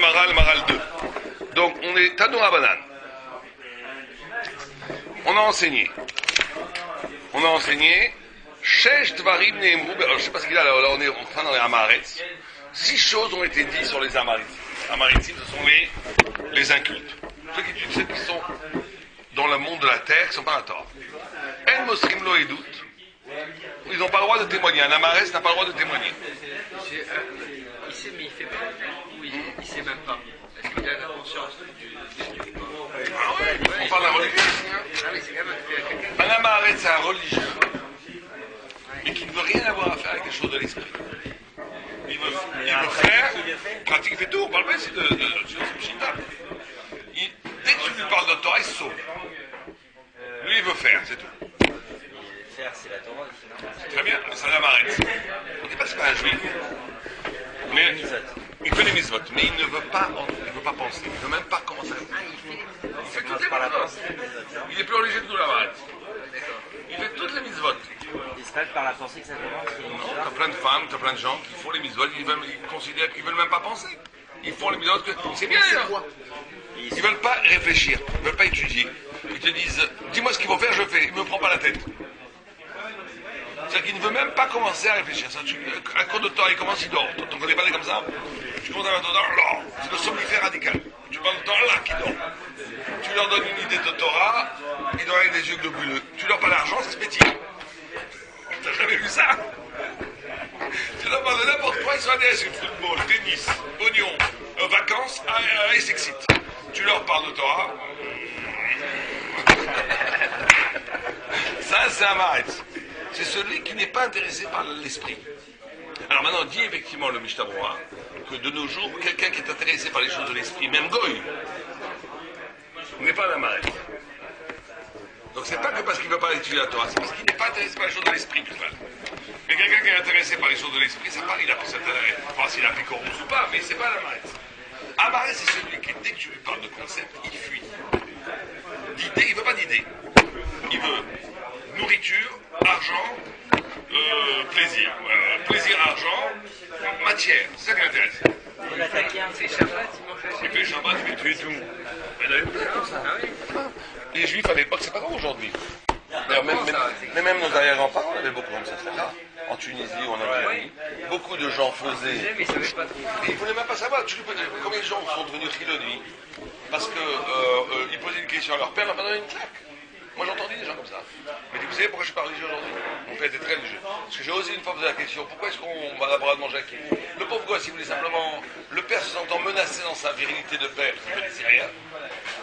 Maral, Maral 2. Donc, on est Tano Abanan. On a enseigné. Shesh Dvarim Neemru. Alors, je sais pas ce qu'il a là, on est enfin dans les Amaretz. 6 choses ont été dites sur les Amaritim. Amaritim, ce sont les incultes. Ceux qui sont dans le monde de la terre, qui ne sont pas à tort. En Mosrim Lo Edut. Ils n'ont pas le droit de témoigner. Un Amarès n'a pas le droit de témoigner. Il sait, mais il fait pas. Oui, il sait même pas. Est-ce qu'il a la conscience On parle d'un religieux. Un Amarès, c'est un religieux, mais qui ne veut rien avoir à faire avec les choses de l'esprit. Il veut faire, pratique, il fait tout. On parle pas ici de Shinta. Dès que tu lui parles de Torah, il se sauve. Lui, il veut faire, c'est tout. Faire, c'est la Torah. Très bien, mais ça l'Amaretz. On ne dit pas que c'est pas un juif. Mais il fait les mitzvot, mais il ne veut pas penser. Il ne veut même pas commencer à faire. Il fait toutes les mitzvot. Il n'est plus religieux de tout l'Amaretz. Il fait toutes les mitzvot. Il se fait par la pensée que ça commence. Non, t'as plein de femmes, t'as plein de gens qui font les mitzvot, ils considèrent qu'ils ne veulent même pas penser. Ils font les mitzvot, c'est bien. Ils ne veulent pas réfléchir, ils ne veulent pas étudier. Ils te disent, dis-moi ce qu'il faut faire, je fais. Il ne me prend pas la tête. C'est-à-dire qu'il ne veut même pas commencer à réfléchir. Un cours de Torah, il commence, il dort. Tu ne connais pas comme ça? Tu commences à mettre dedans, là, c'est le somnifère radical. Tu parles de Torah, là, qui dort. Tu leur donnes une idée de Torah, ils dorment avec des yeux globuleux. Tu leur parles d'argent, ça se pétille. T'as jamais vu ça? Tu leur parles de n'importe quoi, ils sont intéressés. Football, tennis, oignon, vacances, ils s'excitent. Tu leur parles de Torah. Ça, c'est un maretz. C'est celui qui n'est pas intéressé par l'esprit. Alors maintenant, dit effectivement le Mishnah Berurah que de nos jours, quelqu'un qui est intéressé par les choses de l'esprit, même Goy, n'est pas un amaretz. Donc c'est pas que parce qu'il ne veut pas étudier la Torah, c'est parce qu'il n'est pas intéressé par les choses de l'esprit, plus mal. Mais quelqu'un qui est intéressé par les choses de l'esprit, ça parle, il a pris cet intérêt. Enfin, s'il a pris Corus ou pas, mais c'est pas l'amaretz. Amaretz, c'est celui qui, dès que tu lui parles de concept, il fuit. D'idée, il ne veut pas d'idée. Il veut nourriture, argent, plaisir. Voilà. Plaisir, argent, matière. C'est ça qui l'intéresse. Il attaque un C'est Shabbat, il mange Il fait Shabbat, il fait tuer tout. Mais d'ailleurs, les Juifs à l'époque, c'est pas comme aujourd'hui. D'ailleurs, même nos arrière-grands-parents avaient beaucoup comme ça. C'est là. En Tunisie ou en Algérie, beaucoup de gens faisaient. mais il savait pas trop. Ils ne voulaient même pas savoir combien de gens sont devenus chiloni parce qu'ils posaient une question à leur père, leur père donnait une claque. Moi j'ai entendu des gens comme ça. Mais vous savez pourquoi je suis pas religieux aujourd'hui? Mon père était très religieux. Parce que j'ai osé une fois poser la question, pourquoi est-ce qu'on va d'abord de manger à qui? Le pauvre gosse, il voulait simplement, le père se sentant menacé dans sa virilité de père, qui ne connaissait rien,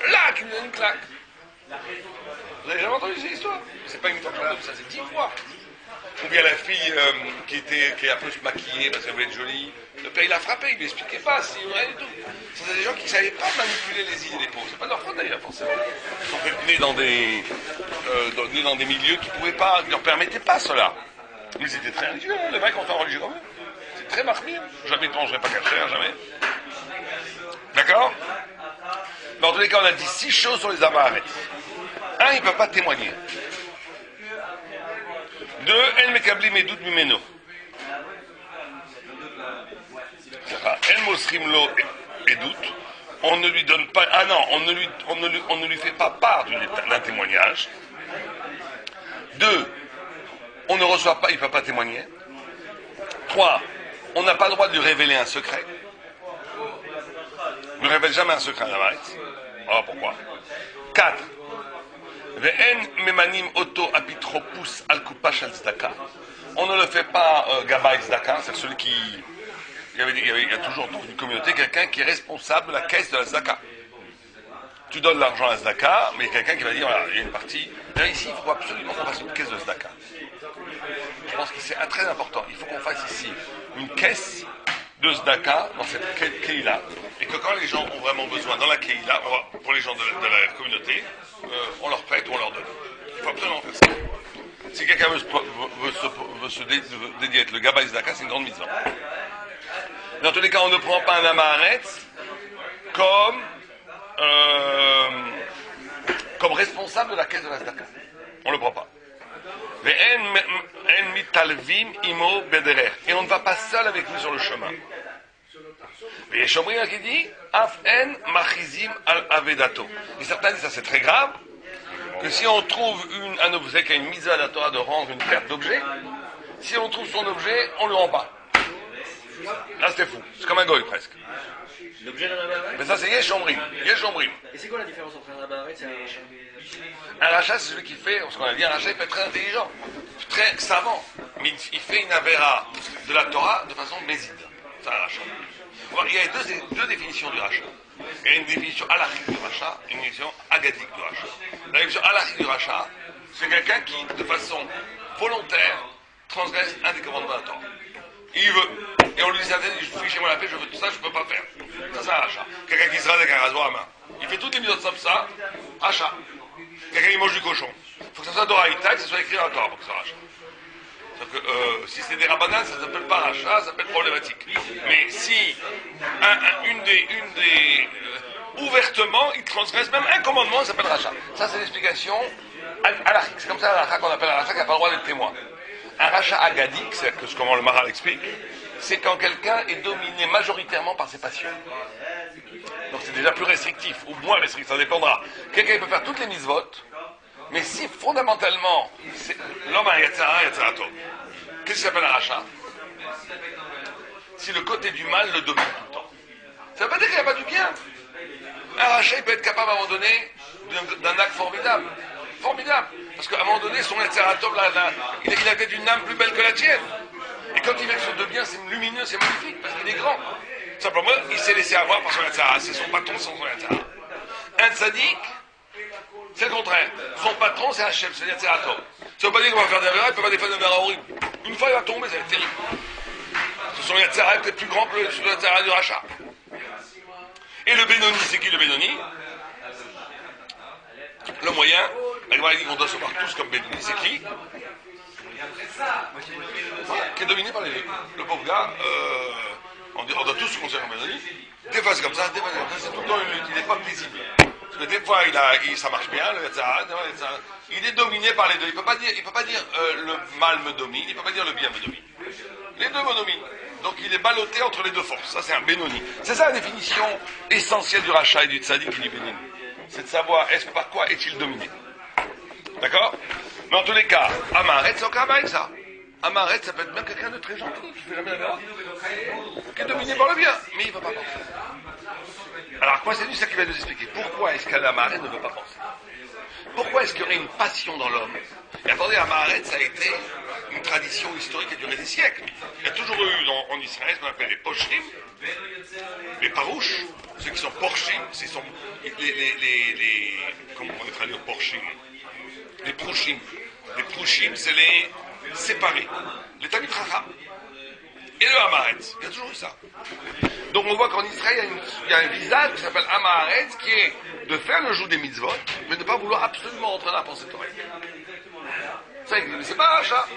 là, qui me donne une claque. Vous avez jamais entendu cette histoire? C'est pas une fois comme ça, c'est 10 fois. Ou bien la fille qui est un peu se maquillée parce qu'elle voulait être jolie, le père il l'a frappé, il lui expliquait pas, rien du tout. C'est des gens qui ne savaient pas manipuler les idées des pauvres. C'est pas de leur faute d'ailleurs, forcément. Ils sont nés dans des milieux qui ne leur permettaient pas cela. Mais ils étaient très religieux, hein. Les mecs ont fait un religieux quand même. C'est très marqué. Jamais ne mangerait pas cachère, jamais. D'accord? Dans tous les cas, on a dit 6 choses sur les Amaretz. 1, il ne peut pas témoigner. 2, El Mekabli Medut Mimeno. El Mosrim Lo Edut. On ne lui donne pas. Ah non, on ne lui fait pas part d'un témoignage. 2, on ne reçoit pas, il ne peut pas témoigner. 3, on n'a pas le droit de lui révéler un secret. On ne révèle jamais un secret à la maïs. Alors pourquoi? 4, on ne le fait pas Gabay Zdaka, c'est celui qui. Il y a toujours dans une communauté quelqu'un qui est responsable de la caisse de la Zdaka. Tu donnes l'argent à la Zdaka, mais il y a quelqu'un qui va dire voilà, il y a une partie. Là, ici, il faut absolument qu'on fasse une caisse de Zdaka. Je pense que c'est très important. Il faut qu'on fasse ici une caisse de Zdaka dans cette Keïla. Et que quand les gens ont vraiment besoin dans la Keïla, pour les gens de la communauté, on leur prête ou on leur donne. Il faut absolument faire ça. Si quelqu'un veut se dédier à être le Gabay Zdaka, c'est une grande mise. Dans tous les cas, on ne prend pas un Amaretz comme responsable de la caisse de la Zdaka. On ne le prend pas. Et on ne va pas seul avec lui sur le chemin. Mais les Shomrim qui dit Af en machizim al avedato. Et certains disent ça c'est très grave, que si on trouve un objet qui a une mise à la Torah de rendre une perte d'objet, si on trouve son objet, on ne le rend pas. Là c'était fou, c'est comme un goy presque. L'objet d'un abaret. Mais ça c'est Yeshomrim. Yeshomrim. Et c'est quoi la différence entre un abaret et un rachat? Un rachat c'est celui qui fait, parce qu'on a dit un rachat il peut être très intelligent, très savant, mais il fait une avéra de la Torah de façon méside. C'est un rachat. Il y a deux définitions du rachat. Il y a une définition halachique du rachat et une définition agadique du rachat. La définition halachique du rachat, c'est quelqu'un qui, de façon volontaire, transgresse un des commandements de la Torah. Il veut. Et on lui dit, je suis chez moi la paix, je veux tout ça, je ne peux pas faire. Ça, c'est un rachat. Quelqu'un qui se rase avec un rasoir à main. Il fait toutes les mises comme ça, rachat. Quelqu'un qui mange du cochon. Il faut que ça soit d'oraïta, que ça soit écrit dans la Torah pour que ça soit rachat. Si c'est des rabanans, ça ne s'appelle pas rachat, ça s'appelle problématique. Mais si ouvertement, il transgresse même un commandement, ça s'appelle rachat. Ça, c'est l'explication halachique. C'est comme ça un rachat qu'on appelle un rachat qui n'a pas le droit d'être témoin. Un rachat agadique, c'est comment le Maharal explique, c'est quand quelqu'un est dominé majoritairement par ses passions. Donc c'est déjà plus restrictif, ou moins restrictif, ça dépendra. Quelqu'un peut faire toutes les mitzvot, mais si fondamentalement, l'homme a un yatzara, yatzarato, qu'est-ce qui s'appelle un rachat? Si le côté du mal le domine tout le temps. Ça ne veut pas dire qu'il n'y a pas du bien. Un rachat, il peut être capable à un moment donné d'un acte formidable. Formidable. Parce qu'à un moment donné, son yatzarato, il a peut-être une âme plus belle que la tienne. Et quand il veut de bien, c'est lumineux, c'est magnifique, parce qu'il est grand. Simplement, il s'est laissé avoir par son yatzara. C'est son patron sans son yatzara. Un tzaddik, c'est le contraire. Son patron, c'est Hachem, c'est yatzarato. Ça ne veut pas dire qu'on va faire des avéras, il ne peut pas faire des avéras horribles. Une fois, il va tomber, ça va être terrible. Son yatzara est peut-être plus grand que le yatzara du rachat. Et le Benoni, c'est qui le Benoni? Le moyen, la Gemara dit qu'on doit se voir tous comme Benoni, c'est qui? Qui est dominé par les deux. Le pauvre gars, on doit tous se considérer comme Benoni. Des fois c'est comme ça, des fois c'est comme ça, c'est tout le temps, il n'est pas paisible. Parce que des fois ça marche bien, le yatzara, il est dominé par les deux. Il ne peut pas dire le mal me domine, il ne peut pas dire le bien me domine. Les deux me dominent. Donc il est ballotté entre les deux forces. Ça c'est un Benoni. C'est ça la définition essentielle du rachat et du tzaddik et du Benoni. C'est de savoir par quoi est-il dominé. D'accord? Mais en tous les cas, Amaret, c'est encore avec ça. Amaret, ça peut être même quelqu'un de très gentil, qui fait jamais la verra, qui est dominé par le bien, mais il ne veut pas penser. Alors, quoi c'est lui ça qui va nous expliquer? Pourquoi est-ce qu'un Amaret ne veut pas penser? Pourquoi est-ce qu'il y aurait une passion dans l'homme? Et attendez, Amaret, ça a été une tradition historique qui a duré des siècles. Il y a toujours eu en Israël ce qu'on appelle les pochrim, les parouches, ceux qui sont porchim, ce sont comment on est traduit au porchim? Les prouchim. Les prouchim, c'est les séparés. Les tamid chacham. Et le Amaret. Il y a toujours eu ça. Donc on voit qu'en Israël, il y a un visage qui s'appelle Amaret, qui est de faire le jour des mitzvot, mais de ne pas vouloir absolument rentrer dans la pensée torah. Ça existe, mais c'est pas un rachat.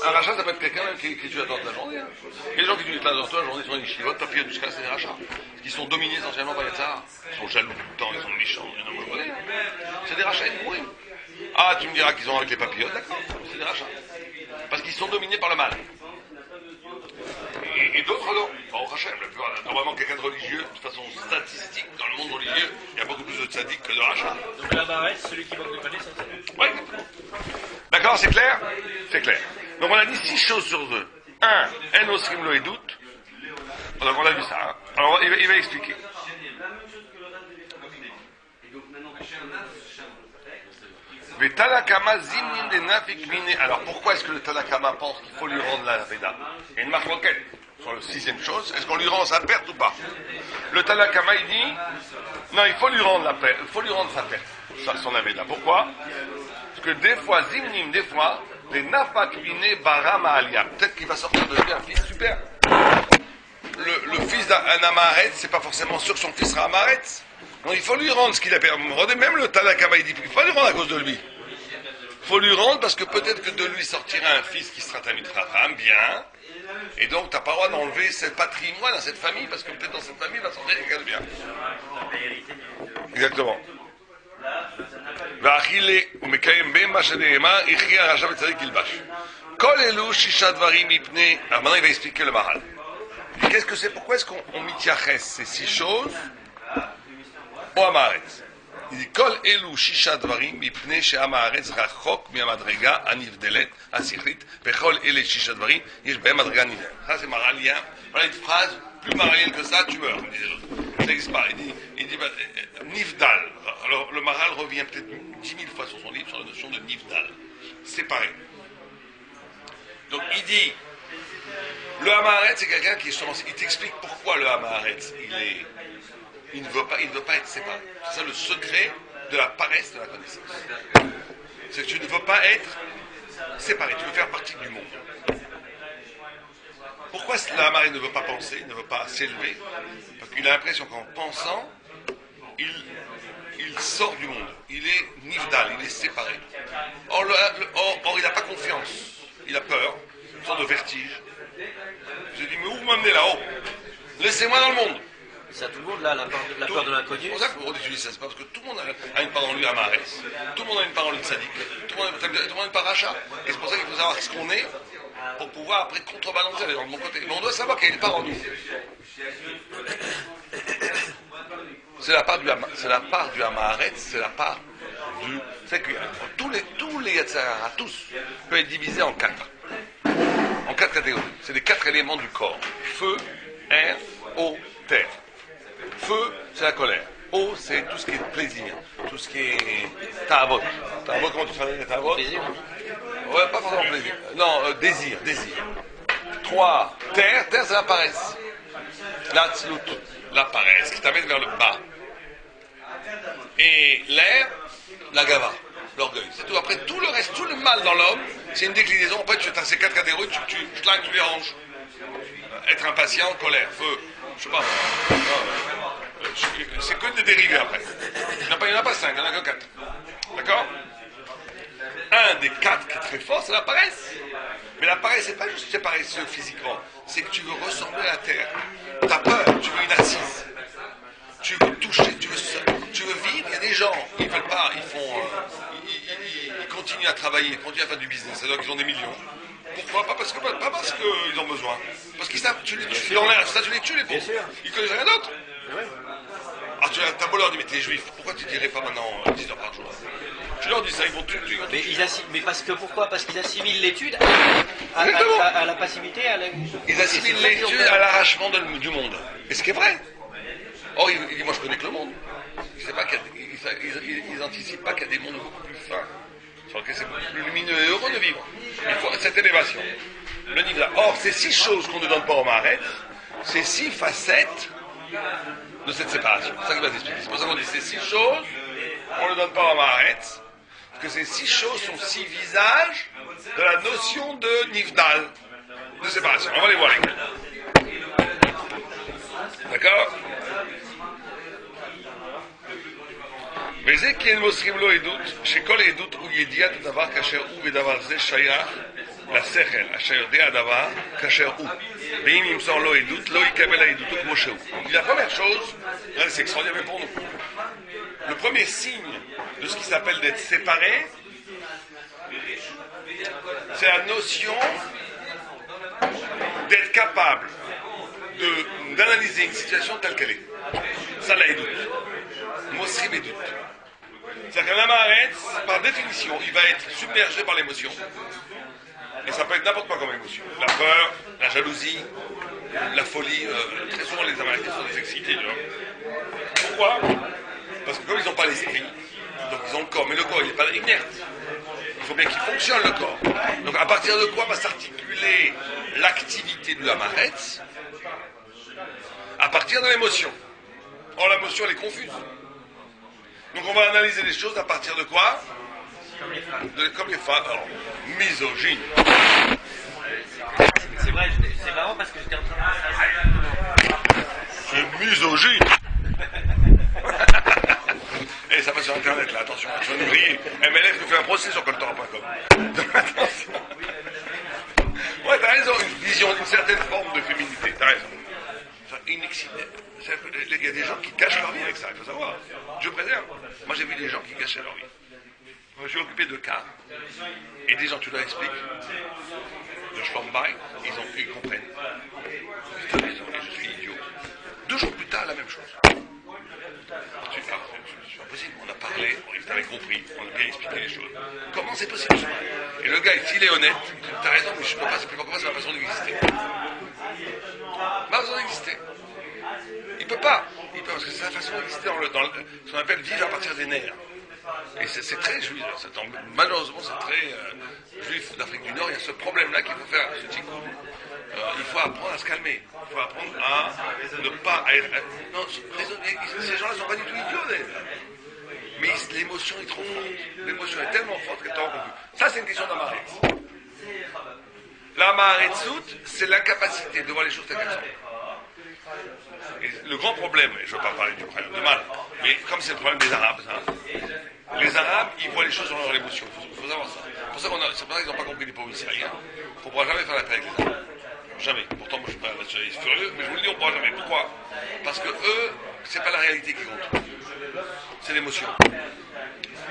Un rachat, ça peut être quelqu'un même qui tue la torah toute la journée. Hein. Et les gens qui tuent la torah toute la journée sont des chivot, pas pire jusqu'à c'est des rachats. Parce qu'ils sont dominés essentiellement par Yatzara. Ils sont jaloux tout le temps, ils sont méchants, ils n'ont pas. C'est des rachats, ils mourent. Ah, tu me diras qu'ils ont avec les papillotes, d'accord, c'est des rachats. Parce qu'ils sont dominés par le mal. Et d'autres non. Enfin, au rachat, normalement, quelqu'un de religieux, de façon statistique, dans le monde religieux, il y a beaucoup plus de tzaddik que de rachats. Donc la barrette, celui qui manque de connaissance. Oui, d'accord, c'est clair? C'est clair. Donc on a dit 6 choses sur eux. 1, en osrim lo edut. Donc on a vu ça. Hein. Alors il va expliquer. Alors pourquoi est-ce que le Tanakama pense qu'il faut lui rendre la Veda? Il y a une marque roquette sur la 6e chose. Est-ce qu'on lui rend sa perte ou pas? Le Tanakama il dit non, il faut lui rendre la perte, il faut lui rendre sa perte, son Aveda. Pourquoi? Parce que des fois, Zimnim, des fois, les Nafakvine Barama Alia, peut-être qu'il va sortir de lui un fils super. Le fils d'un Amaret, c'est pas forcément sûr que son fils sera Amaret. Donc il faut lui rendre ce qu'il a perdu. Même le Tanakama il dit qu'il faut pas lui rendre à cause de lui. Il faut lui rendre parce que peut-être que de lui sortira un fils qui sera Tamid Chacham, bien. Et donc tu n'as pas le droit d'enlever ce patrimoine à cette famille parce que peut-être dans cette famille il va sortir quelqu'un de bien. Exactement. Alors maintenant il va expliquer le Maharal. Et qu'est-ce que c'est? Pourquoi est-ce qu'on mitiaches ces 6 choses au Hamaretz? Il dit Kol elu shisha dvarim mipnei she'hamaretz rachok mi'amadrega anivdelet asichlit vechol ele shisha dvarim yesh behem madrega nivdelet. Ça c'est maralien. Voilà une phrase plus maralienne que ça, tu meurs, disait l'autre. Ça n'existe pas. Il dit nivdal. Alors le Maral revient peut-être 10 000 fois sur son livre sur la notion de nivdal, séparé. Donc il dit le Hamaretz c'est quelqu'un qui il t'explique pourquoi le Hamaretz il ne veut pas être séparé. C'est ça le secret de la paresse de la connaissance. C'est que tu ne veux pas être séparé, tu veux faire partie du monde. Pourquoi le Hamaretz ne veut pas penser, ne veut pas s'élever? Parce qu'il a l'impression qu'en pensant, il sort du monde. Il est nivdal, il est séparé. Or il n'a pas confiance, il a peur, une sorte de vertige. Je dis, mais où vous m'amenez là-haut? Laissez-moi dans le monde. C'est à tout le monde là, la peur de l'inconnu. C'est pour ça qu'on utilise ça, c'est pas parce que tout le monde a une part en lui à Maharetz, tout le monde a une part en lui de sadique, tout le monde a une part rachat. Et c'est pour ça qu'il faut savoir ce qu'on est pour pouvoir après contrebalancer dans le bon côté. Mais on doit savoir qu'il y a une part en nous. C'est la part du Hamaretz, c'est la part du. C'est que tous les Yetzirah, tous, peuvent être divisés en 4 catégories. C'est les 4 éléments du corps. Feu, air, eau, terre. Feu, c'est la colère. Eau, c'est tout ce qui est plaisir. Tout ce qui est ta'avot. Ta'avot, comment tu traduis les ta'avot? Plaisir. Ouais, pas forcément plaisir. Non, désir. 3, terre, c'est la paresse. La tzlut, la paresse, qui t'amène vers le bas. Et l'air, la gava, l'orgueil. C'est tout. Après, tout le reste, tout le mal dans l'homme, c'est une déclinaison. Après, tu as ces 4 catégories, tu les ranges. Être impatient, colère, feu, je sais pas. C'est que des dérivés après. Il n'y en a pas 5, il n'y en a que 4. D'accord? Un des 4 qui est très fort, c'est la paresse. Mais la paresse, c'est pas juste que tu es paresseux physiquement, c'est que tu veux ressembler à la terre. Tu as peur, tu veux une assise. Tu veux toucher, tu veux vivre. Il y a des gens, ils ne veulent pas, ils continuent à travailler, ils continuent à faire du business, c'est-à-dire qu'ils ont des millions. Pourquoi? Pas parce qu'ils ont besoin. Parce qu'ils savent, tu les tues dans l'air, ça tu les tues les pauvres. Ils connaissent rien d'autre. Alors tu as beau leur dire, mais t'es juif, pourquoi tu dirais pas maintenant 10 heures par jour? Tu leur dis ça, ils vont tout tuer. Mais pourquoi? Parce qu'ils assimilent l'étude à la passivité, Ils assimilent l'étude à l'arrachement du monde. Et ce qui est vrai. Or, il dit, moi je connais que le monde. Ils n'anticipent pas qu'il y a des mondes beaucoup plus fins, sur lesquels c'est beaucoup plus lumineux et heureux de vivre. Il faut cette élévation. Le niveau là. Or, ces 6 choses qu'on ne donne pas au Maharetz, ces 6 facettes de cette séparation. C'est ça qu'il va t'expliquer. C'est pour ça qu'on dit ces 6 choses, on ne le donne pas au Maharetz, parce que ces 6 choses sont 6 visages de la notion de Nivdal, de séparation. On va les voir lesquels. D'accord? וזה כי אין מוסרים לו עדות, שכל עדות הוא ידיעת הדבר כאשר הוא, ודבר זה שייך לשכל, אשר יודע הדבר כאשר הוא. ואם ימסור לו עדות, לא יקבל העדותו כמו שהוא. La première chose, c'est extraordinaire pour nous. Le premier signe de ce qui s'appelle d'être séparé, c'est la notion d'être capable d'analyser une situation telle qu'elle est. Ça, la édoute. Mosrim édoute. C'est-à-dire qu'un Hamaretz, par définition, il va être submergé par l'émotion. Et ça peut être n'importe quoi comme émotion. La peur, la jalousie, la folie. Très souvent, les Amarettis sont des excités. Pourquoi? Parce que comme ils n'ont pas l'esprit, donc ils ont le corps, mais le corps, il n'est pas inerte. Il faut bien qu'il fonctionne, le corps. Donc à partir de quoi va s'articuler l'activité du Hamaretz? À partir de l'émotion. Or, l'émotion, elle est confuse. Donc on va analyser les choses à partir de quoi? Comme les femmes. Alors, misogyne. C'est vrai, c'est marrant parce que j'étais en train de... C'est misogyne. Et ça va sur internet là, attention, tu vas nous griller. MLF nous fait un procès sur coltora.com. Attention. Ouais, t'as raison, une vision d'une certaine forme de féminité, t'as raison. Il y a des gens qui gâchent leur vie avec ça, il faut savoir. Je préserve. Moi j'ai vu des gens qui gâchaient leur vie. Je me suis occupé de cas. Et des gens, tu leur expliques. De Schwambein, ils comprennent. Putain, je suis idiot. 2 jours plus tard, la même chose. C'est pas possible. On a parlé, on avait compris, on a bien expliqué les choses. Comment c'est possible ça? Et le gars, s'il est honnête, il dit, t'as raison, mais je ne peux pas, c'est plus comment, c'est ma façon d'exister. Ma façon d'exister. Il peut pas, parce que c'est sa façon d'exister dans ce qu'on appelle vivre à partir des nerfs. Et c'est très juif, malheureusement c'est très juif d'Afrique du Nord, il y a ce problème-là qu'il faut faire, ce tikkun. Il faut apprendre à se calmer, il faut apprendre à ne pas... non, ces gens-là ne sont pas du tout idiots d'ailleurs. Mais l'émotion est trop forte, l'émotion est tellement forte qu'elle t'en conclut. Ça c'est une question d'Amaretz. L'Amaretzut, c'est l'incapacité de voir les choses telles qu'elles sont. Et le grand problème, et je ne veux pas parler du problème de mal, mais comme c'est le problème des Arabes, hein, les Arabes, ils voient les choses dans leur émotion. Il faut savoir ça. C'est pour ça qu'ils n'ont pas compris les pauvres Israéliens. On ne pourra jamais faire la paix avec les Arabes. Jamais. Pourtant, moi je suis pas nationaliste furieux, mais je vous le dis, on ne pourra jamais. Pourquoi? Parce que eux, c'est pas la réalité qui compte. C'est l'émotion.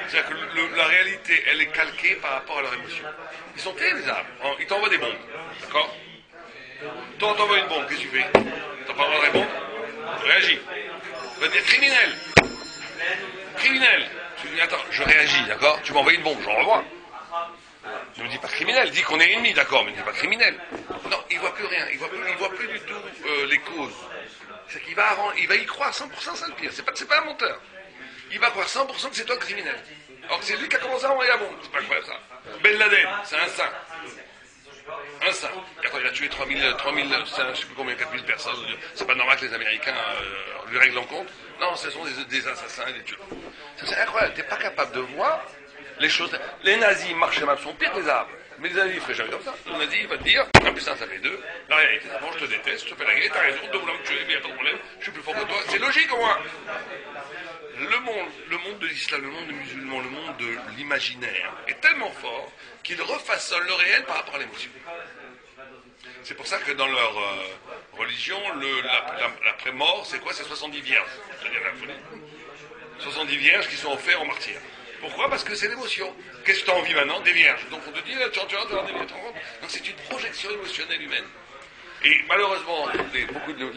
C'est-à-dire que la réalité, elle est calquée par rapport à leur émotion. Ils sont terribles, les Arabes. Ils t'envoient des bombes. D'accord? Toi, on t'envoie une bombe, qu'est-ce que tu fais? T'as pas le droit de répondre? Tu réagis. Tu vas dire criminel. Criminel. Tu dis, attends, je réagis, d'accord? Tu m'as envoyé une bombe, j'en revois. Ne me dis pas criminel, dis qu'on est ennemis, d'accord, mais ne dis pas criminel. Non, il ne voit plus rien, il ne voit plus du tout les causes. C'est qu'il va y croire 100%, c'est le pire. C'est pas un menteur. Il va croire 100% que c'est toi le criminel. Alors que c'est lui qui a commencé à envoyer la bombe. C'est pas incroyable ça. Ben Laden, c'est un saint. Un saint. Et attends, il a tué 3000, je ne sais plus combien, 4000 personnes. C'est pas normal que les Américains lui règlent en compte. Non, ce sont des assassins et des tueurs. C'est incroyable, tu n'es pas capable de voir les choses. Les nazis marchaient même, sont pires que les Arabes. Mais les nazis ne feraient jamais comme ça. Le nazi, il va te dire, 1 plus 1, ça fait 2. La réalité, c'est bon, je te déteste, je te fais la guerre, t'as raison de vouloir me tuer, mais il n'y a pas de problème, je suis plus fort que toi. C'est logique au moins. Le monde de l'islam, le monde des musulmans, le monde de l'imaginaire est tellement fort qu'il refaçonne le réel par rapport à l'émotion. C'est pour ça que dans leur religion, l'après-mort, c'est quoi? C'est 70 vierges. C'est-à-dire la folie. 70 vierges qui sont offertes aux martyrs. Pourquoi? Parce que c'est l'émotion. Qu'est-ce que tu as envie maintenant? Des vierges. Donc on te dit, tu vas des vierges. Donc c'est une projection émotionnelle humaine. Et malheureusement, les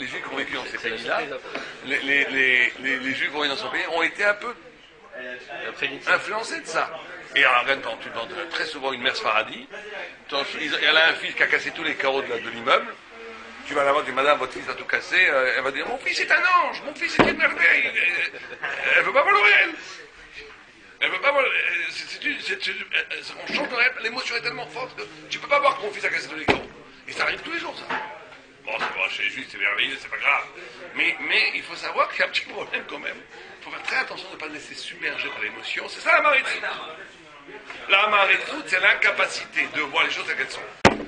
juifs qui ont vécu dans ces pays-là, les juifs qui ont vécu dans ce pays ont été un peu influencés de ça. Et regarde, tu demandes très souvent une mère Sfaradi, elle a un fils qui a cassé tous les carreaux de l'immeuble, tu vas la voir, tu dis, madame, votre fils a tout cassé, elle va dire, mon fils est un ange, mon fils est une merveille. Elle veut pas voir le réel. Elle veut pas voir, on change de réel, l'émotion est tellement forte que tu peux pas voir que mon fils a cassé tous les carreaux. Et ça arrive tous les jours, ça. Bon, c'est pas chez les juifs, c'est merveilleux, c'est pas grave. Mais il faut savoir qu'il y a un petit problème quand même. Il faut faire très attention de ne pas laisser submerger par l'émotion. C'est ça la Marétroute. La Marétroute, c'est l'incapacité de voir les choses telles qu'elles sont. Il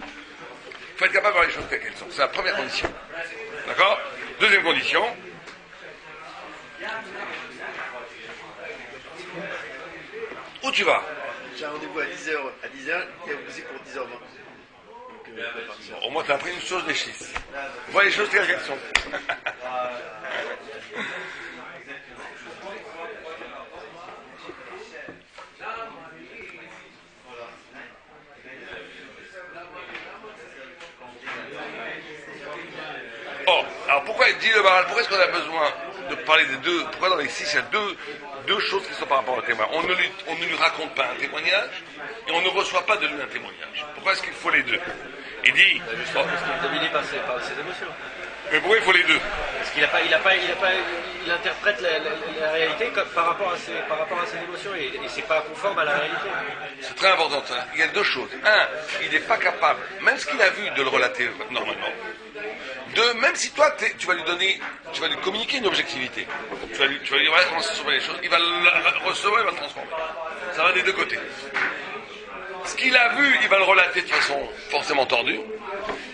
faut être capable de voir les choses telles qu'elles sont. C'est la première condition. D'accord? Deuxième condition. Où tu vas? J'ai un rendez-vous à 10h. À 10h, il y a aussi pour 10h20. Bon, au moins, tu as appris une chose des schistes. Vois les choses telles qu'elles sont. Oh, alors pourquoi il dit le Maharal? Pourquoi est-ce qu'on a besoin de parler des deux? Pourquoi dans les 6, il y a deux choses qui sont par rapport au témoin? On ne lui raconte pas un témoignage et on ne reçoit pas de lui un témoignage. Pourquoi est-ce qu'il faut les deux? Il dit... Justement, parce qu'il est dominé par ses émotions. Mais pourquoi il faut les deux? Parce qu'il il interprète la réalité par rapport à ses émotions et c'est pas conforme à la réalité. C'est très important ça. Il y a deux choses. Un, il n'est pas capable, même ce qu'il a vu, de le relater normalement. Deux, même si toi, tu vas lui communiquer une objectivité. Tu vas lui dire, voilà comment se sont les choses, il va le recevoir, il va le transformer. Ça va des deux côtés. Ce qu'il a vu, il va le relater de façon forcément tordue.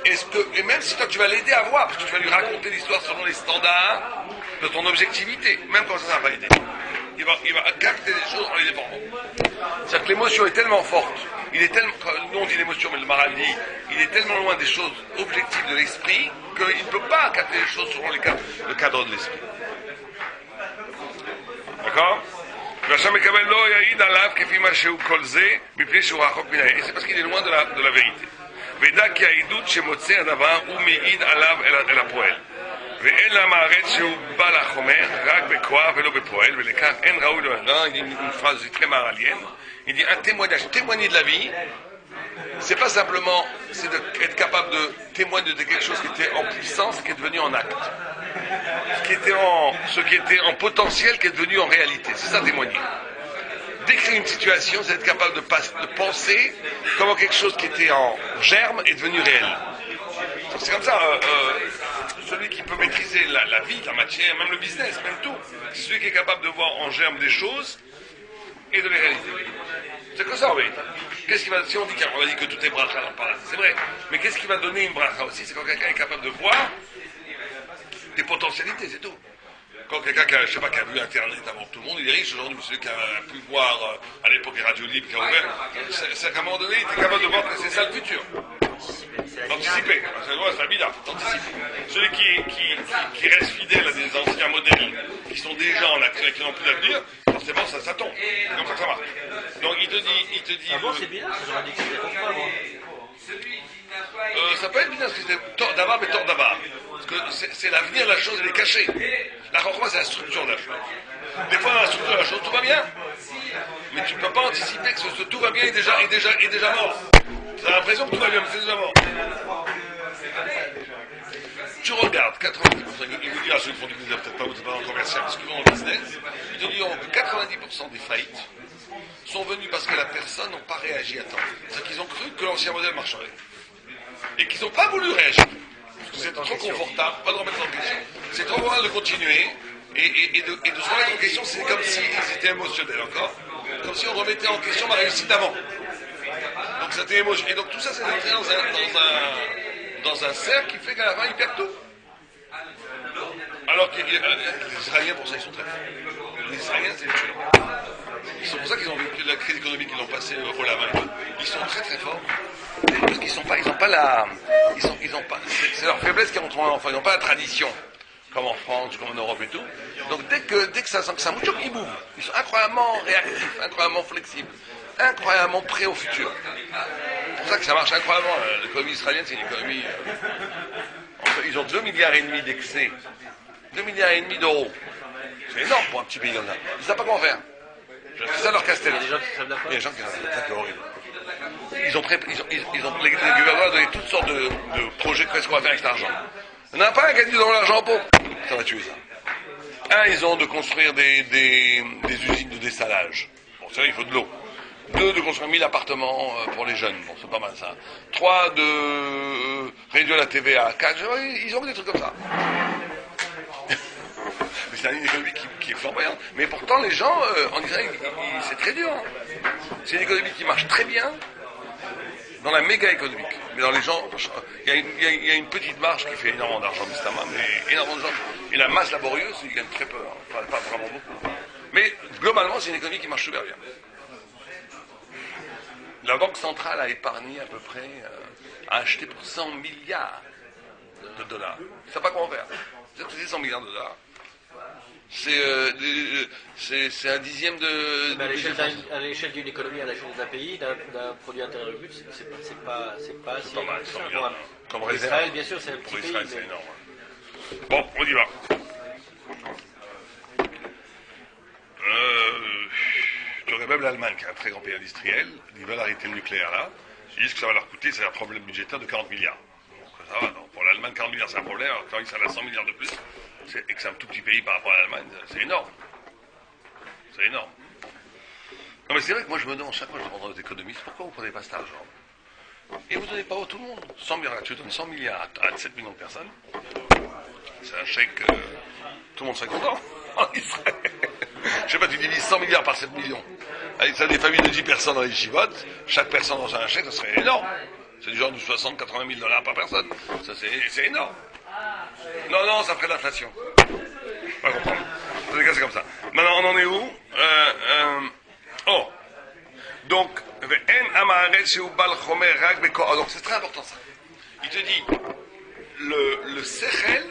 Et même si toi tu vas l'aider à voir, parce que tu vas lui raconter l'histoire selon les standards de ton objectivité, même quand ça n'a pas été. Il va capter des choses en les déformant. C'est-à-dire que l'émotion est tellement forte, nous on dit l'émotion, mais le Maharal dit, il est tellement loin des choses objectives de l'esprit qu'il ne peut pas capter les choses selon le cadre de l'esprit. D'accord? Et c'est parce qu'il est loin de la vérité. Veda ki העדות שמוצא הדבר הוא מעיד עליו אל הפועל. ואין למערכת שהוא בא לחומר רק בכוח ולא בפועל, ולכך אין ראוי לו. Il dit une phrase très maralienne. Il dit un témoignage. Témoigner de la vie, c'est pas simplement être capable de témoigner de quelque chose qui était en puissance, qui est devenu en acte. Ce qui était en potentiel, qui est devenu en réalité. C'est ça témoigner. Décrire une situation, c'est être capable de penser comment quelque chose qui était en germe est devenu réel. C'est comme ça, celui qui peut maîtriser la vie, la matière, même le business, même tout, c'est celui qui est capable de voir en germe des choses et de les réaliser. C'est que ça, oui. Qu'est-ce qui va, si on dit que tout est bracha, c'est vrai, mais qu'est-ce qui va donner une bracha aussi? C'est quand quelqu'un est capable de voir des potentialités, c'est tout. Quand quelqu'un qui a, qui a vu Internet avant tout le monde, il est riche aujourd'hui, celui qui a pu voir à l'époque les radios libres qui a ouvert, c'est qu'à un moment donné, il était capable de voir que c'est ça le futur. D'anticiper, c'est un bidard, d'anticiper. Celui qui reste fidèle à des anciens modèles qui sont déjà en action et qui n'ont plus d'avenir, forcément ça tombe. C'est comme ça que ça marche. Donc il te dit. Ah bon, c'est bidard, j'aurais dit que c'était pourquoi moi. Ça peut être bidard parce que c'est tort d'avoir, mais tort d'avoir. Parce que c'est l'avenir de la chose, elle est cachée. La chokma, c'est la structure de la chose. Des fois, dans la structure de la chose, tout va bien. Mais tu ne peux pas anticiper que ce tout va bien est déjà mort. Tu as l'impression que tout va bien, mais c'est déjà mort. Tu regardes, 90%, il vous dira, ceux qui font du business, peut-être pas, vous n'êtes pas dans le commercial, ceux qui font dans le business, ils te diront que 90% des faillites sont venues parce que la personne n'a pas réagi à temps. C'est-à-dire qu'ils ont cru que l'ancien modèle marcherait. Et qu'ils n'ont pas voulu réagir. C'est trop confortable, pas de remettre en question. C'est trop moral de continuer et de se remettre en question, c'est comme si c'était émotionnel encore. Comme si on remettait en question ma réussite d'avant. Donc c'était émotionnel. Et donc tout ça, c'est entré dans un cercle qui fait qu'à la fin, ils perdent tout. Alors que les Israéliens, pour ça, ils sont très forts. Les Israéliens, c'est les tueurs. C'est pour ça qu'ils ont vécu la crise économique qu'ils ont passée au lama. Ils sont très très forts. Parce qu'ils c'est leur faiblesse qui rentre en enfant. Ils n'ont pas la tradition, comme en France, comme en Europe et tout. Donc dès que ça sent que ça mouche, ils bougent. Ils sont incroyablement réactifs, incroyablement flexibles, incroyablement prêts au futur. C'est pour ça que ça marche incroyablement. L'économie israélienne, c'est une économie. Ils ont 2,5 milliards d'excès, 2,5 milliards d'euros. C'est énorme pour un petit pays comme ça. Ils ne savent pas comment faire. C'est ça leur casse-tête. Il y a des gens qui savent d'accord. Il y a des gens qui savent, c'est horrible. Les gouvernements ont donné toutes sortes de projets, qu'est-ce qu'on va faire avec cet argent. Il n'y en a pas un qui a dit dans l'argent pour. Ça va tuer ça. Un, ils ont de construire des usines de dessalage. Bon, c'est vrai, il faut de l'eau. 2, de construire 1000 appartements pour les jeunes. Bon, c'est pas mal ça. 3, de réduire la TVA. 4, ils ont des trucs comme ça. Mais c'est une économie qui est flamboyante. Mais pourtant, les gens, en Israël, c'est très dur. Hein. C'est une économie qui marche très bien dans la méga économique. Mais dans les gens, il y a une petite marge qui fait énormément d'argent, mais énormément de gens. Et la masse laborieuse, ils gagnent très peu. Hein. Pas vraiment beaucoup. Mais globalement, c'est une économie qui marche super bien. La Banque centrale a épargné à peu près, a acheté pour 100 milliards de dollars. Ils ne savent pas comment faire. C'est 100 milliards de dollars. C'est un dixième de... À l'échelle d'une économie, à l'échelle d'un pays, d'un produit intérieur brut, c'est pas si... pas mal, 100 milliards. Comme pour réserve. Israël, bien sûr, c'est un petit Pour pays. Israël, c'est énorme. Bon, on y va. Tu regardes même l'Allemagne, qui est un très grand pays industriel, ils veulent arrêter le nucléaire là. Ils disent que ça va leur coûter, c'est un problème budgétaire de 40 milliards. Donc ça va, non. Pour l'Allemagne, 40 milliards, c'est un problème. Alors quand ça a 100 milliards de plus, et que c'est un tout petit pays par rapport à l'Allemagne, c'est énorme. C'est énorme. Non mais c'est vrai que moi je me demande, chaque fois que je demande aux économistes, pourquoi vous ne prenez pas cet argent? Et vous ne donnez pas à tout le monde. 100 milliards, tu donnes 100 milliards à 7 millions de personnes. C'est un chèque, tout le monde serait content en Israël. Je sais pas, tu divises 100 milliards par 7 millions. Avec ça, des familles de 10 personnes dans les chivotes, chaque personne dans un chèque, ça serait énorme. C'est du genre de 60-80 000 dollars par personne. Ça, c'est énorme. Non, ça ferait de l'inflation. Pas comprendre. En tous les cas, c'est comme ça. Maintenant, on en est où? Donc, donc c'est très important ça. Il te dit, le sechel,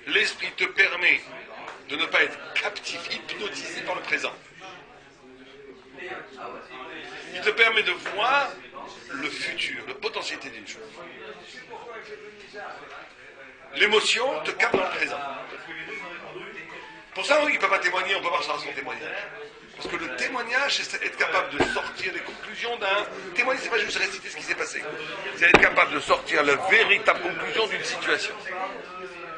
l'esprit te permet de ne pas être captif, hypnotisé par le présent. Il te permet de voir le futur, la potentialité d'une chose. L'émotion te capte dans le présent. Pour ça, il ne peut pas témoigner, on peut voir ça dans son témoignage. Parce que le témoignage, c'est être capable de sortir des conclusions d'un... Témoigner, c'est pas juste réciter ce qui s'est passé. C'est être capable de sortir la véritable conclusion d'une situation.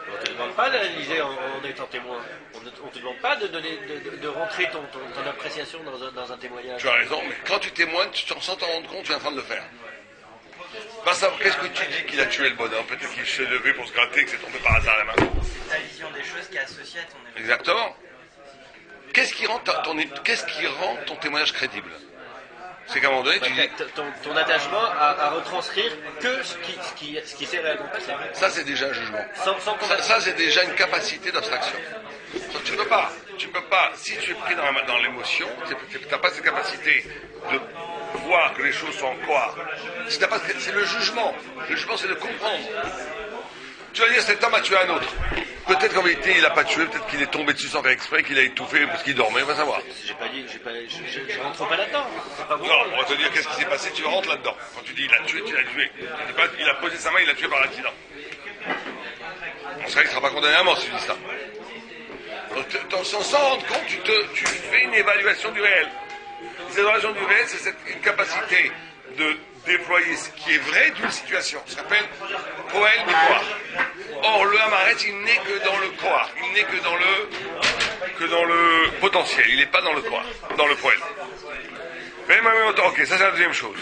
On ne te demande pas d'analyser en étant témoin. On ne te demande pas de rentrer ton appréciation dans un témoignage. Tu as raison, mais quand tu témoignes, sans t'en rendre compte, tu es en train de le faire. Pas savoir qu'est-ce que tu dis qu'il a tué le bonhomme. Peut-être qu'il s'est levé pour se gratter, que c'est tombé par hasard à la main. C'est ta vision des choses qui est associée à ton émotion. Exactement. Qu'est-ce qui rend ton témoignage crédible? C'est qu'à un moment donné, tu dis... Ton attachement à retranscrire que ce qui s'est réellement passé. Ça, c'est déjà un jugement. Ça, c'est déjà une capacité d'abstraction. Tu peux pas, si tu es pris dans l'émotion, tu n'as pas cette capacité de voir que les choses sont en quoi. C'est le jugement. Le jugement, c'est de comprendre. Tu vas dire, cet homme a tué un autre. Peut-être qu'en vérité, il n'a pas tué, peut-être qu'il est tombé dessus sans faire exprès, qu'il a étouffé parce qu'il dormait, on va savoir. Je rentre pas là-dedans. Non, on va te dire qu'est-ce qui s'est passé, tu rentres là-dedans. Quand tu dis il a tué, tu l'as tué. Tu dis pas, il a posé sa main, il l'a tué par accident. On serait qu'il ne sera pas condamné à mort si tu dis ça. Donc, sans rendre compte, tu fais une évaluation du réel. Cette évaluation du réel, c'est une capacité de déployer ce qui est vrai d'une situation. Ça s'appelle Poel Mikroar. Or, le Hamaretz, il n'est que dans le Koar. Il n'est que dans le potentiel. Il n'est pas dans le Koar, dans le Poel. Ok, ça c'est la deuxième chose.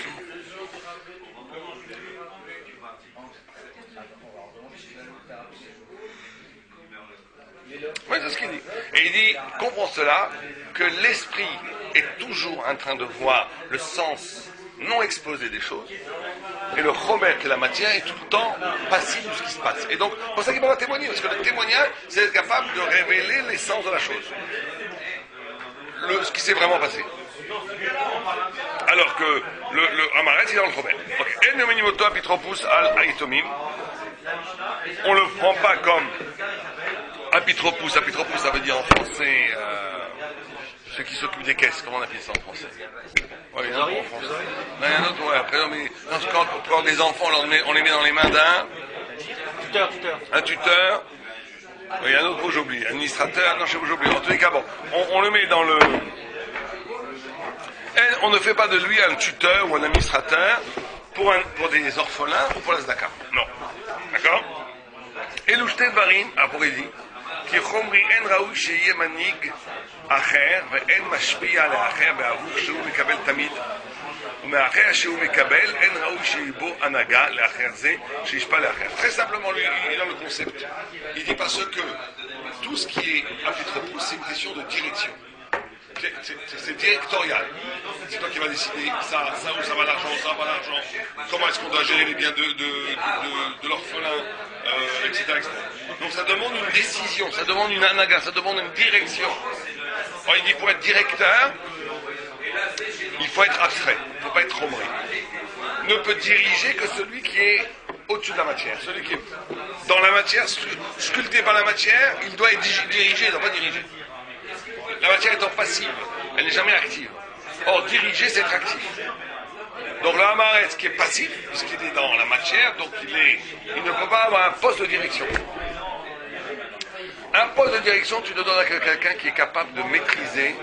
Oui, c'est ce qu'il dit. Et il dit, comprends cela, que l'esprit est toujours en train de voir le sens non exposé des choses, et le chomer, qui est la matière, est tout le temps passif de ce qui se passe. Et donc, c'est pour ça qu'il va témoigner, parce que le témoignage, c'est être capable de révéler l'essence de la chose. Ce qui s'est vraiment passé. Alors que le Hamaretz, il est dans le chomer. On ne le prend pas comme apitropous. Apitropous, ça veut dire en français ceux qui s'occupent des caisses. Comment on appelle ça en français? Ouais, il y en a en français. Non, il y en a d'autres, ouais. Après, quand des enfants, on les met dans les mains d'un tuteur. Un tuteur. Il y a un autre mot, j'oublie. Administrateur, non, j'oublie. En tous les cas, bon, on le met dans le... On ne fait pas de lui un tuteur ou un administrateur pour des orphelins ou pour la Zdaka. Non. D'accord? Et l'ouchté de Barin, pour il dit, qui chomri en raoui sheye manig acher ve'en mashpi'a le'acher be'avuk shehu mekabel tamid ומאחר שהוא מקבל, אין ראוי שיהיה בו הנהגה לאחר זה, שישפע לאחר. Très simplement, lui, il a le concept. Il dit parce que tout ce qui est apitropos, c'est une question de direction. C'est directorial. C'est toi qui vas décider ça où ça va l'argent, comment est-ce qu'on doit gérer les biens de l'orphelin, etc., etc. Donc ça demande une décision, ça demande une anaga, ça demande une direction. Alors, il dit pour être directeur, il faut être abstrait, il ne faut pas être romré. Ne peut diriger que celui qui est au-dessus de la matière. Celui qui est dans la matière, sculpté par la matière, il doit être dirigé, il ne doit pas diriger. La matière étant passive, elle n'est jamais active. Or, diriger, c'est être actif. Donc le Hamaretz qui est passif, puisqu'il est dans la matière, donc il ne peut pas avoir un poste de direction. Un poste de direction, tu le donnes à quelqu'un qui est capable de maîtriser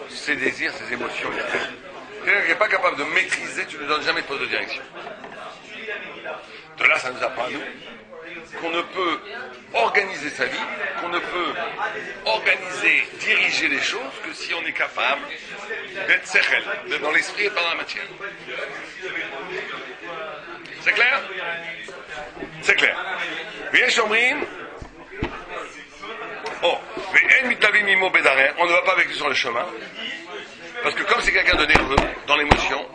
ses désirs, ses émotions. Quelqu'un qui n'est pas capable de maîtriser, tu ne lui donnes jamais de poste de direction. De là, ça nous apprend à nous qu'on ne peut organiser sa vie, qu'on ne peut organiser, diriger les choses que si on est capable d'être sechel, d'être dans l'esprit et pas dans la matière. C'est clair? C'est clair. On ne va pas avec lui sur le chemin, parce que comme c'est quelqu'un de nerveux, dans l'émotion,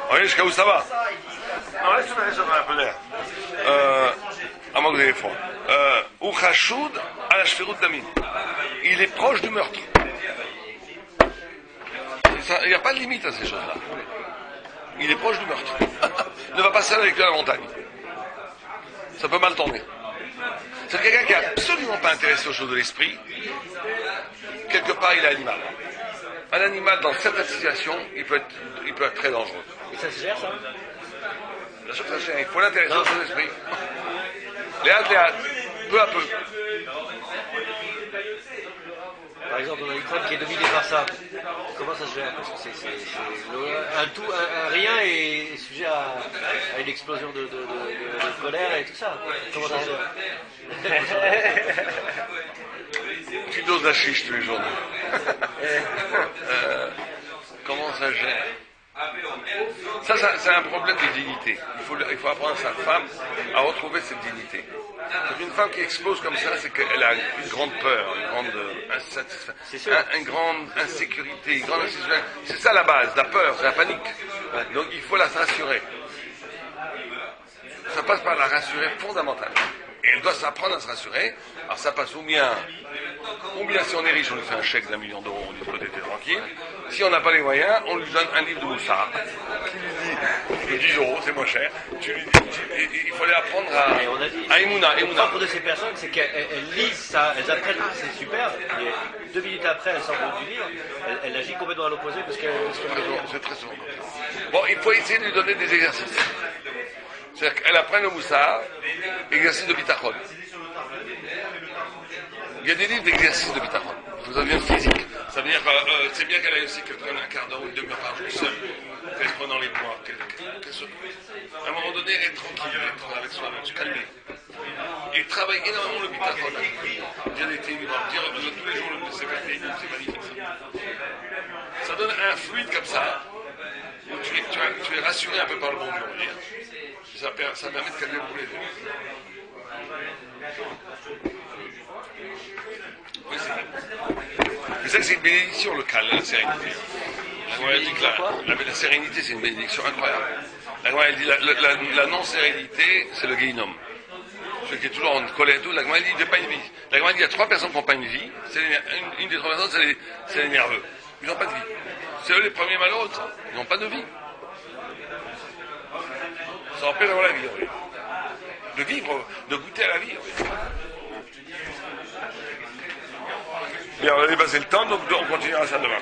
voyez jusqu'à où ça va? Non, laisse-moi un peu d'air. À moins que vous ayez froid. Ou Khashoud à la Shferut Damim. Il est proche du meurtre. Il n'y a pas de limite à ces choses-là. Il est proche du meurtre. Ne va pas seul avec lui à la montagne. Ça peut mal tourner. C'est quelqu'un qui n'est absolument pas intéressé aux choses de l'esprit. Quelque part, il est animal. Un animal, dans certaines situations, il peut être très dangereux. Et ça se gère, ça? Bien sûr que ça se gère. Il faut l'intéresser aux choses de l'esprit. Les hâtes, peu à peu. Par exemple, on a une femme qui est dominée par ça. Comment ça se gère? Parce que un rien est sujet à une explosion de colère et tout ça. Comment ça se gère? Une petite dose d'hachiche tous les jours. Comment ça se gère? Ça, c'est un problème de dignité. Il faut apprendre à sa femme à retrouver cette dignité. Donc une femme qui explose comme ça, c'est qu'elle a une grande peur, une grande insécurité, une grande insécurité. C'est ça la base, la peur, c'est la panique. Donc il faut la rassurer. Ça passe par la rassurer fondamentalement. Et elle doit s'apprendre à se rassurer. Alors ça passe ou bien si on est riche, on lui fait un chèque d'1 million d'euros, on lui dit peut être tranquille. Si on n'a pas les moyens, on lui donne un livre de Moussard. Qui lui dit 10 euros, c'est moins cher. Il faut les apprendre à Emouna. Le propre de ces personnes, c'est qu'elles lisent ça, elles apprennent, c'est super. Et 2 minutes après, elles sortent du livre, elles agissent complètement à l'opposé parce qu'elles c'est très souvent comme ça. Bon, il faut essayer de lui donner des exercices. C'est-à-dire qu'elle apprend le Moussard, exercice de bitachon. Il y a des livres d'exercices de bitachon. Ça devient physique. Ça veut dire que c'est bien qu'elle ait aussi qu'elle prenne un quart d'heure ou une demi-heure par jour seule, qu'elle se prenne dans les bois, à un moment donné, être tranquille, être avec soi-même, se calmer. Et travailler énormément le bitachon. Dire des témoins, dire tous les jours le CPT, c'est magnifique ça. Ça donne un fluide comme ça, où tu es rassuré un peu par le bon Dieu, on va dire. Ça permet de calmer beaucoup les deux. Oui, c'est vrai. Mais ça, c'est une bénédiction, le calme, la sérénité. La sérénité, c'est une bénédiction incroyable. La Gemara, elle dit la non-sérénité, c'est le guéhinom. Celui qui est toujours en colère et tout. La Gemara, elle dit, il n'y a pas une vie. La Gemara, dit, il y a 3 personnes qui n'ont pas une vie. Une des 3 personnes, c'est les nerveux. Ils n'ont pas de vie. C'est eux les premiers malheureux, ça. Ils n'ont pas de vie. Ça empêche d'avoir la vie, oui. De vivre, de goûter à la vie, oui. Bien, on a dépassé le temps, donc on continuera ça demain.